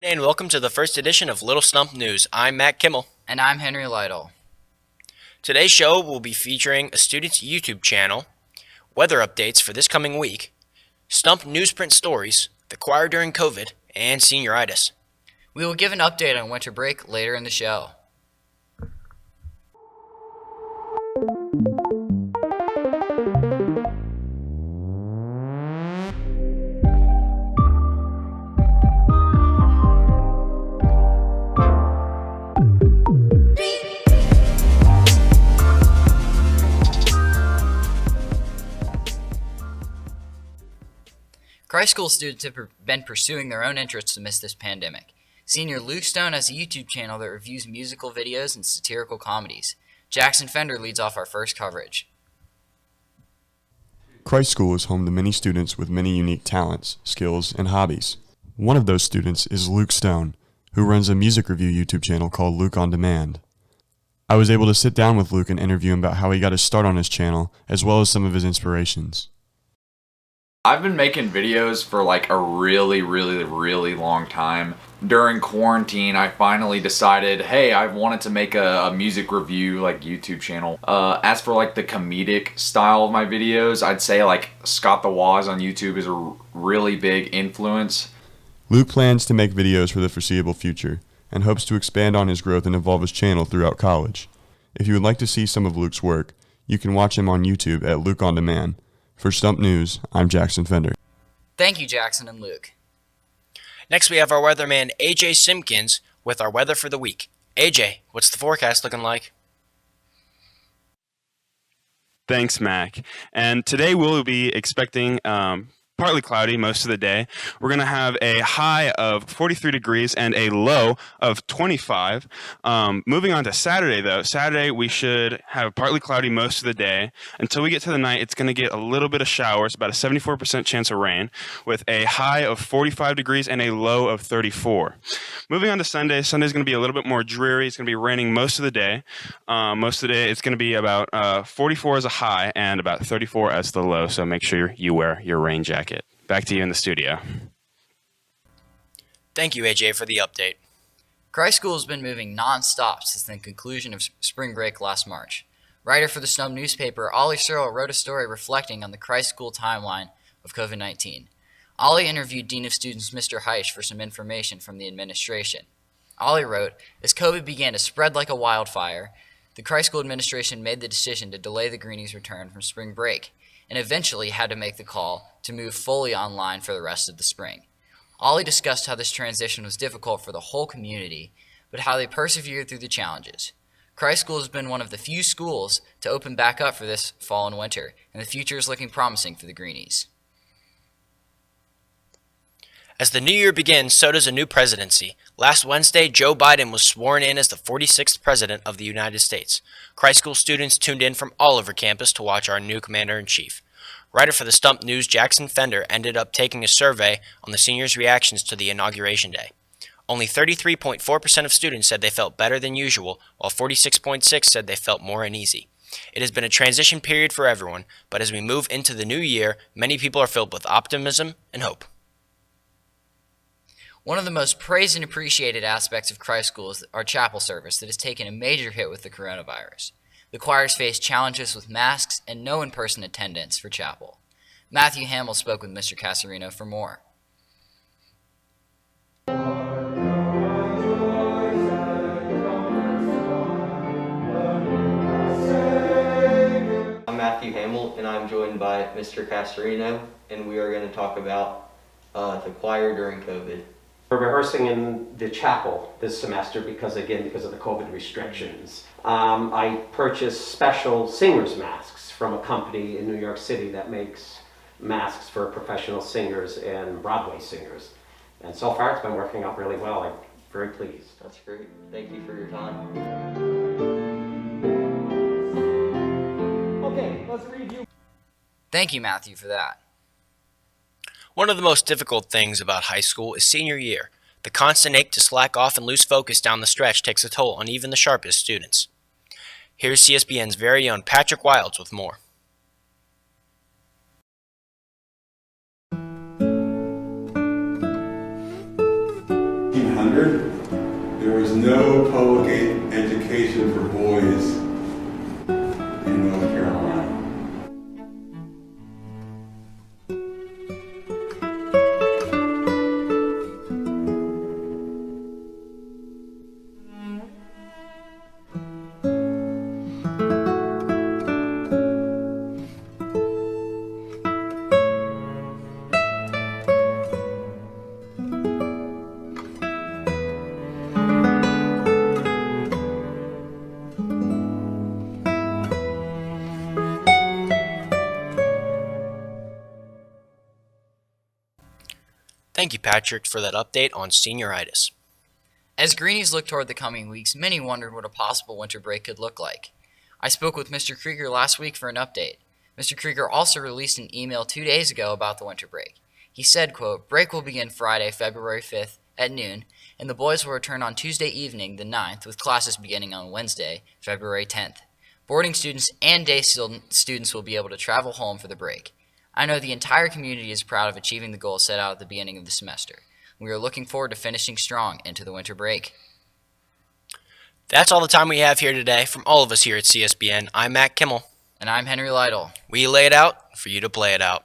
And welcome to the first edition of Little Stump News. I'm Matt Kimel. And I'm Henry Lytle. Today's show will be featuring a student's YouTube channel, weather updates for this coming week, Stump newsprint stories, the choir during COVID, and senioritis. We will give an update on winter break later in the show. Christ School students have been pursuing their own interests amidst this pandemic. Senior Luke Stone has a YouTube channel that reviews musical videos and satirical comedies. Jackson Fender leads off our first coverage. Christ School is home to many students with many unique talents, skills, and hobbies. One of those students is Luke Stone, who runs a music review YouTube channel called Luke on Demand. I was able to sit down with Luke and interview him about how he got his start on his channel, as well as some of his inspirations. I've been making videos for like a really long time. During quarantine, I finally decided, hey, I wanted to make a music review like YouTube channel. As for like the comedic style of my videos, I'd say like Scott the Woz on YouTube is a really big influence. Luke plans to make videos for the foreseeable future and hopes to expand on his growth and evolve his channel throughout college. If you would like to see some of Luke's work, you can watch him on YouTube at Luke on Demand. For Stump News, I'm Jackson Fender. Thank you, Jackson and Luke. Next, we have our weatherman, AJ Simpkins, with our weather for the week. AJ, what's the forecast looking like? Thanks, Mac. And today we'll be expecting partly cloudy most of the day. We're going to have a high of 43 degrees and a low of 25. Moving on to Saturday, though. Saturday, we should have partly cloudy most of the day. Until we get to the night, it's going to get a little bit of showers, about a 74% chance of rain, with a high of 45 degrees and a low of 34. Moving on to Sunday. Sunday's going to be a little bit more dreary. It's going to be raining most of the day. Most of the day, it's going to be about 44 as a high and about 34 as the low, so make sure you wear your rain jacket. Back to you in the studio. Thank you, AJ, for the update. Christ School has been moving non-stop since the conclusion of spring break last March. Writer for the Stump newspaper, Ollie Searle, wrote a story reflecting on the Christ School timeline of COVID-19. Ollie interviewed Dean of Students Mr. Heisch for some information from the administration. Ollie wrote, as COVID began to spread like a wildfire, the Christ School administration made the decision to delay the Greenies' return from spring break, and eventually had to make the call to move fully online for the rest of the spring. Ollie discussed how this transition was difficult for the whole community, but how they persevered through the challenges. Christ School has been one of the few schools to open back up for this fall and winter, and the future is looking promising for the Greenies. As the new year begins, so does a new presidency. Last Wednesday, Joe Biden was sworn in as the 46th president of the United States. Christ School students tuned in from all over campus to watch our new commander-in-chief. Writer for the Stump News, Jackson Fender, ended up taking a survey on the seniors' reactions to the inauguration day. Only 33.4% of students said they felt better than usual, while 46.6% said they felt more uneasy. It has been a transition period for everyone, but as we move into the new year, many people are filled with optimism and hope. One of the most praised and appreciated aspects of Christ School is our chapel service that has taken a major hit with the coronavirus. The choirs face challenges with masks and no in-person attendance for chapel. Matthew Hammel spoke with Mr. Casarino for more. I'm Matthew Hammel, and I'm joined by Mr. Casarino, and we are going to talk about the choir during COVID. We're rehearsing in the chapel this semester because of the COVID restrictions. I purchased special singer's masks from a company in New York City that makes masks for professional singers and Broadway singers. And so far it's been working out really well. I'm very pleased. That's great. Thank you for your time. Okay, let's review. Thank you, Matthew, for that. One of the most difficult things about high school is senior year. The constant ache to slack off and lose focus down the stretch takes a toll on even the sharpest students. Here's CSBN's very own Patrick Wilds with more. 1900, there was no public education for boys in North Carolina. Thank you, Patrick, for that update on senioritis. As Greenies look toward the coming weeks, many wondered what a possible winter break could look like. I spoke with Mr. Krieger last week for an update. Mr. Krieger also released an email 2 days ago about the winter break. He said, quote, "Break will begin Friday, February 5th at noon, and the boys will return on Tuesday evening, the 9th, with classes beginning on Wednesday, February 10th. Boarding students and day students will be able to travel home for the break. I know the entire community is proud of achieving the goals set out at the beginning of the semester. We are looking forward to finishing strong into the winter break." That's all the time we have here today. From all of us here at CSBN, I'm Matt Kimel. And I'm Henry Lytle. We lay it out for you to play it out.